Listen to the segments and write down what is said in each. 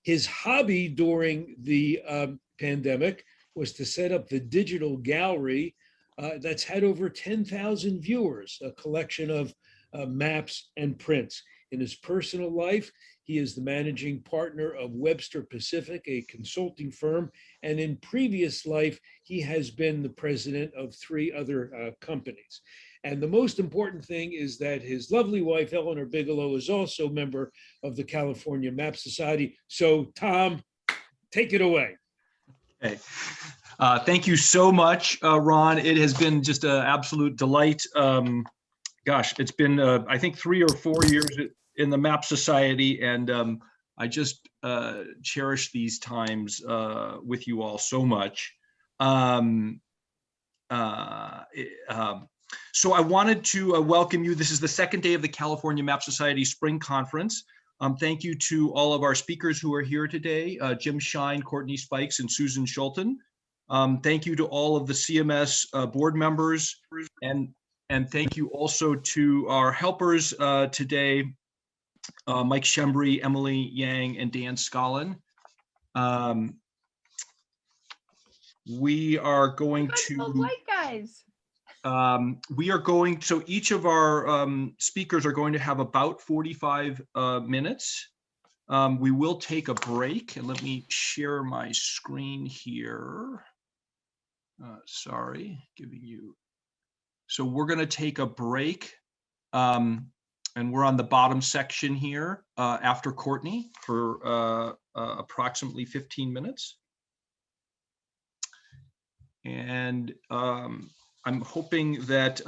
His hobby during the pandemic was to set up the digital gallery that's had over 10,000 viewers, a collection of maps and prints. In his personal life, he is the managing partner of Webster Pacific, a consulting firm. And in previous life, he has been the president of 3 other companies. And the most important thing is that his lovely wife, Eleanor Bigelow, is also a member of the California Map Society. So, Tom, take it away. Okay. Thank you so much, Ron. It has been just an absolute delight. Gosh, it's been, I think, 3 or 4 years in the Map Society, and I just cherish these times with you all so much. So I wanted to welcome you. This is the second day of the California Map Society Spring Conference. Thank you to all of our speakers who are here today, Jim Shine, Courtney Spikes, and Susan Schulten. Thank you to all of the CMS board members, and thank you also to our helpers today, Mike Shembri, Emily Yang, and Dan Scollin. We are going to white guys. So each of our speakers are going to have about 45 minutes. We will take a break, and let me share my screen here. Sorry, giving you. So we're going to take a break, and we're on the bottom section here after Courtney for approximately 15 minutes. And I'm hoping that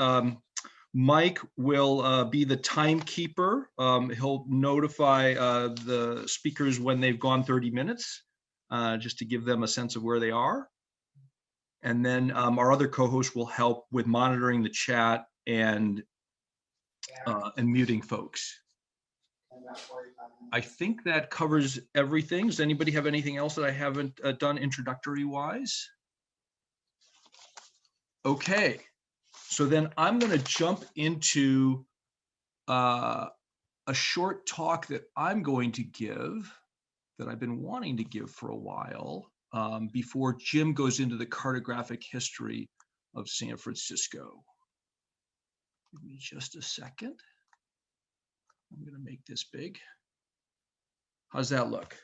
Mike will be the timekeeper. He'll notify the speakers when they've gone 30 minutes, just to give them a sense of where they are. And then our other co-host will help with monitoring the chat and muting folks. I think that covers everything. Does anybody have anything else that I haven't done introductory wise? Okay, so then I'm going to jump into a short talk that I'm going to give, that I've been wanting to give for a while, before Jim goes into the cartographic history of San Francisco. Give me just a second. I'm going to make this big. How's that look?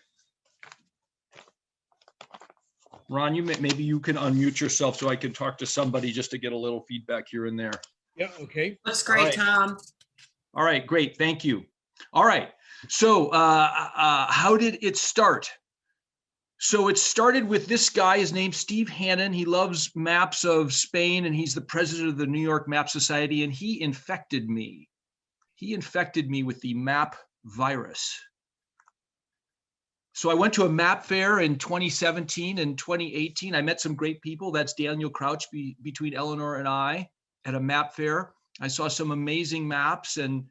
Ron, maybe you can unmute yourself so I can talk to somebody just to get a little feedback here and there. Yeah, okay. That's great, right. Tom. All right, great, thank you. All right, so how did it start? So it started with this guy, his name's Steve Hannon. He loves maps of Spain, and he's the president of the New York Map Society, and he infected me. He infected me with the map virus. So I went to a map fair in 2017 and 2018. I met some great people. That's Daniel Crouch between Eleanor and I at a map fair. I saw some amazing maps and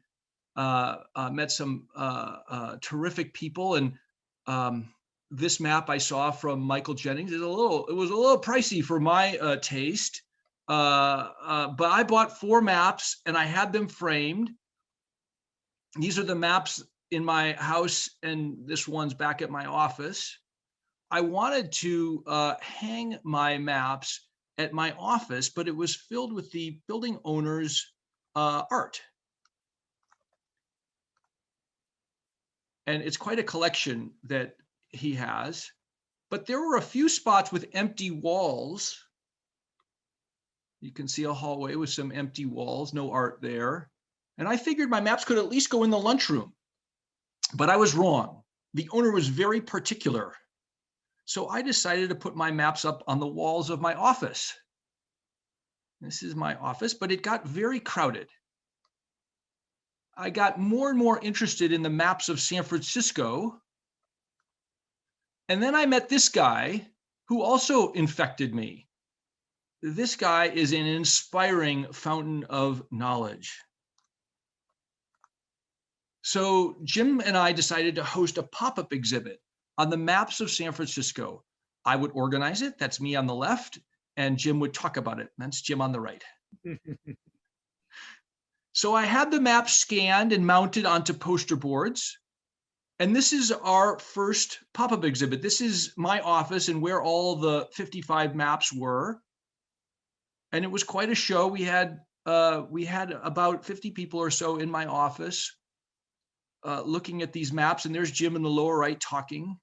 met some terrific people. And this map I saw from Michael Jennings it was a little pricey for my taste. But I bought 4 maps and I had them framed. These are the maps in my house, and this one's back at my office. I wanted to hang my maps at my office, but it was filled with the building owner's art. And it's quite a collection that he has, but there were a few spots with empty walls. You can see a hallway with some empty walls, no art there. And I figured my maps could at least go in the lunchroom. But I was wrong. The owner was very particular. So I decided to put my maps up on the walls of my office. This is my office, but it got very crowded. I got more and more interested in the maps of San Francisco. And then I met this guy who also infected me. This guy is an inspiring fountain of knowledge. So Jim and I decided to host a pop-up exhibit on the maps of San Francisco. I would organize it, that's me on the left, and Jim would talk about it, that's Jim on the right. So I had the maps scanned and mounted onto poster boards. And this is our first pop-up exhibit. This is my office and where all the 55 maps were. And it was quite a show. We had about 50 people or so in my office looking at these maps. And there's Jim in the lower right talking.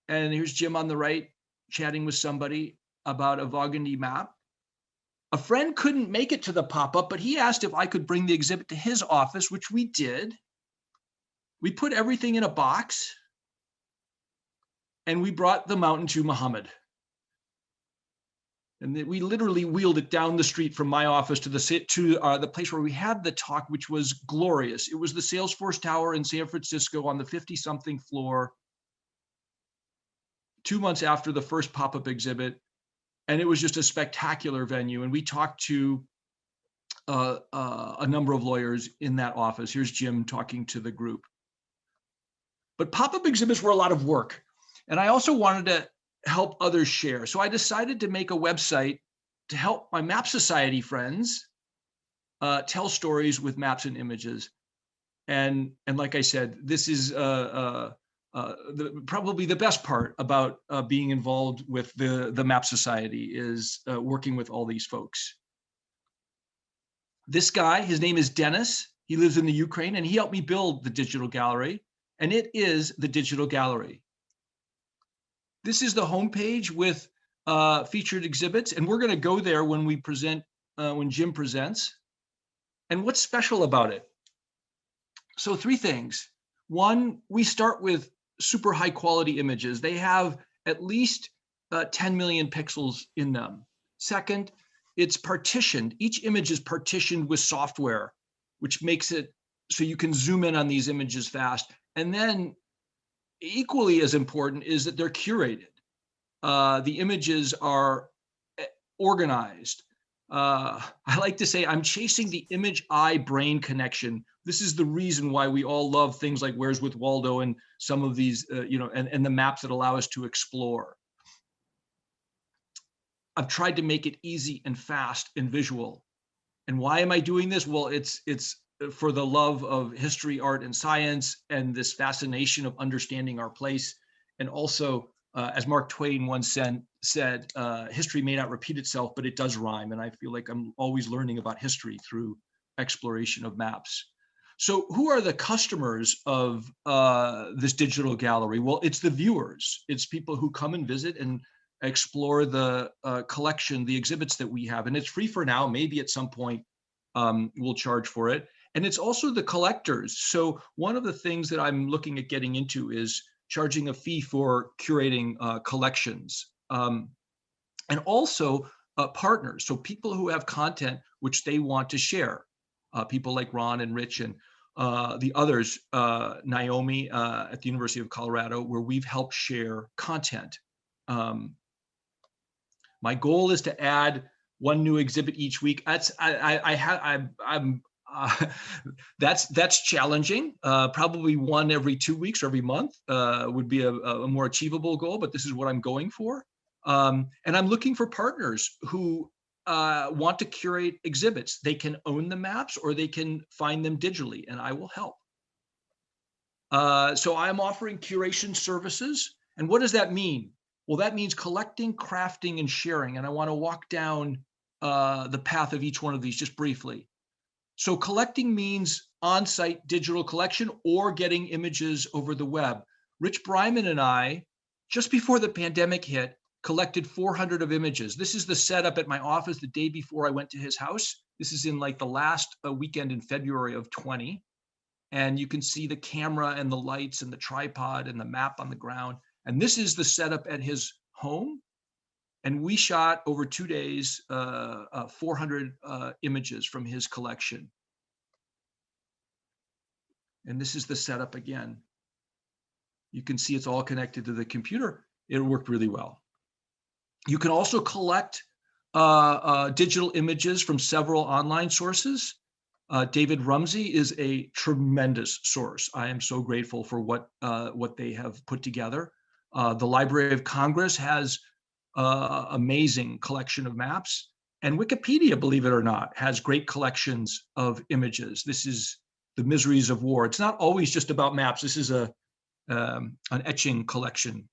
And here's Jim on the right chatting with somebody about a Burgundy map. A friend couldn't make it to the pop-up, but he asked if I could bring the exhibit to his office, which we did. We put everything in a box and we brought the mountain to Muhammad. And we literally wheeled it down the street from my office to the place where we had the talk, which was glorious. It was the Salesforce Tower in San Francisco on the 50-something floor, 2 months after the first pop-up exhibit. And it was just a spectacular venue. And we talked to a number of lawyers in that office. Here's Jim talking to the group. But pop-up exhibits were a lot of work. And I also wanted to help others share. So I decided to make a website to help my Map Society friends tell stories with maps and images. And like I said, this is probably the best part about being involved with the Map Society is working with all these folks. This guy, his name is Dennis. He lives in the Ukraine, and he helped me build the digital gallery, and it is the digital gallery. This is the homepage with featured exhibits, and we're going to go there when we present, when Jim presents. And what's special about it? So 3 things. 1, we start with super high quality images. They have at least 10 million pixels in them. Second, it's partitioned. Each image is partitioned with software, which makes it so you can zoom in on these images fast. And then equally as important is that they're curated. The images are organized. I like to say I'm chasing the image-eye-brain connection. This is the reason why we all love things like Where's with Waldo and some of these, and the maps that allow us to explore. I've tried to make it easy and fast and visual. And why am I doing this? Well, it's for the love of history, art, and science, and this fascination of understanding our place. And also, as Mark Twain once said, history may not repeat itself, but it does rhyme. And I feel like I'm always learning about history through exploration of maps. So who are the customers of this digital gallery? Well, it's the viewers. It's people who come and visit and explore the collection, the exhibits that we have. And it's free for now. Maybe at some point we'll charge for it. And it's also the collectors. So one of the things that I'm looking at getting into is charging a fee for curating collections. And also partners. So people who have content which they want to share. People like Ron and Rich and the others, Naomi at the University of Colorado, where we've helped share content. My goal is to add 1 new exhibit each week. That's that's challenging. Probably 1 every 2 weeks or every month would be a more achievable goal, but this is what I'm going for. And I'm looking for partners who want to curate exhibits. They can own the maps or they can find them digitally, and I will help. So I'm offering curation services. And what does that mean? Well, that means collecting, crafting, and sharing. And I want to walk down the path of each one of these just briefly. So collecting means on-site digital collection or getting images over the web. Rich Bryman and I, just before the pandemic hit, collected 400 of images. This is the setup at my office the day before I went to his house. This is in like the last weekend in February of 20. And you can see the camera and the lights and the tripod and the map on the ground. And this is the setup at his home. And we shot over 2 days, 400 images from his collection. And this is the setup again. You can see it's all connected to the computer. It worked really well. You can also collect digital images from several online sources. David Rumsey is a tremendous source. I am so grateful for what they have put together. The Library of Congress has amazing collection of maps, and Wikipedia, believe it or not, has great collections of images. This is the miseries of war. It's not always just about maps. This is an etching collection.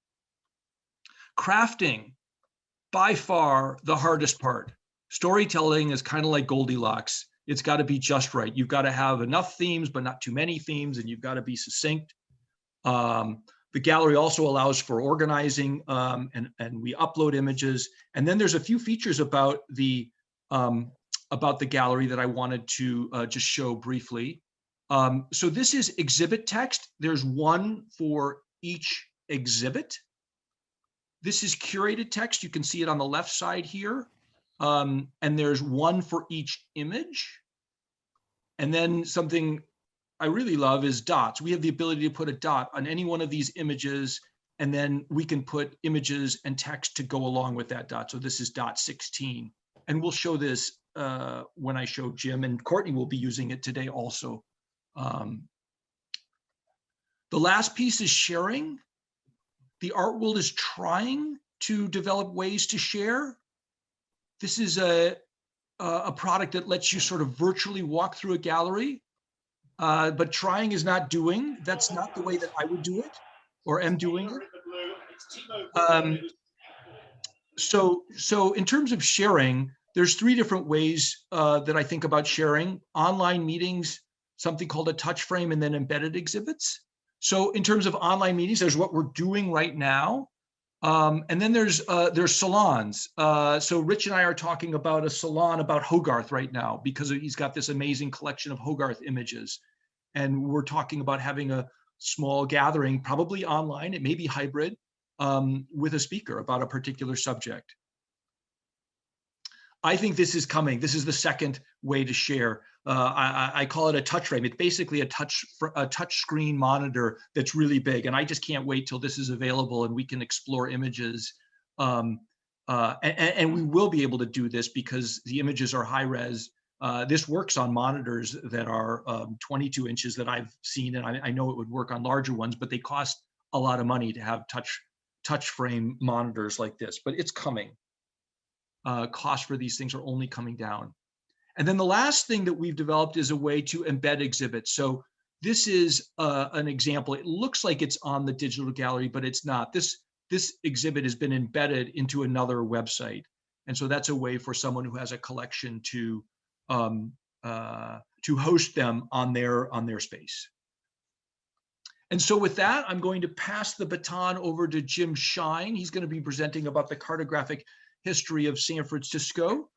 Crafting, by far the hardest part. Storytelling is kind of like Goldilocks. It's got to be just right. You've got to have enough themes, but not too many themes, and you've got to be succinct. The gallery also allows for organizing, and we upload images. And then there's a few features about the gallery that I wanted to just show briefly. So this is exhibit text. There's one for each exhibit. This is curated text. You can see it on the left side here. And there's one for each image. And then something I really love is dots. We have the ability to put a dot on any one of these images, and then we can put images and text to go along with that dot. So this is dot 16. And we'll show this when I show Jim, and Courtney will be using it today also. The last piece is sharing. The art world is trying to develop ways to share. This is a product that lets you sort of virtually walk through a gallery, but trying is not doing. That's not the way that I would do it or am doing it. So in terms of sharing, there's 3 different ways that I think about sharing: online meetings, something called a touch frame, and then embedded exhibits. So in terms of online meetings, there's what we're doing right now. And then there's salons. So Rich and I are talking about a salon about Hogarth right now, because he's got this amazing collection of Hogarth images. And we're talking about having a small gathering, probably online, it may be hybrid, with a speaker about a particular subject. I think this is coming. This is the second way to share. I call it a touch frame. It's basically a touch screen monitor that's really big, and I just can't wait till this is available and we can explore images. And we will be able to do this because the images are high res. This works on monitors that are 22 inches that I've seen, and I know it would work on larger ones, but they cost a lot of money to have touch frame monitors like this. But it's coming. Costs for these things are only coming down. And then the last thing that we've developed is a way to embed exhibits. So this is an example. It looks like it's on the digital gallery, but it's not. This exhibit has been embedded into another website. And so that's a way for someone who has a collection to host them on their space. And so with that, I'm going to pass the baton over to Jim Shine. He's going to be presenting about the cartographic history of San Francisco.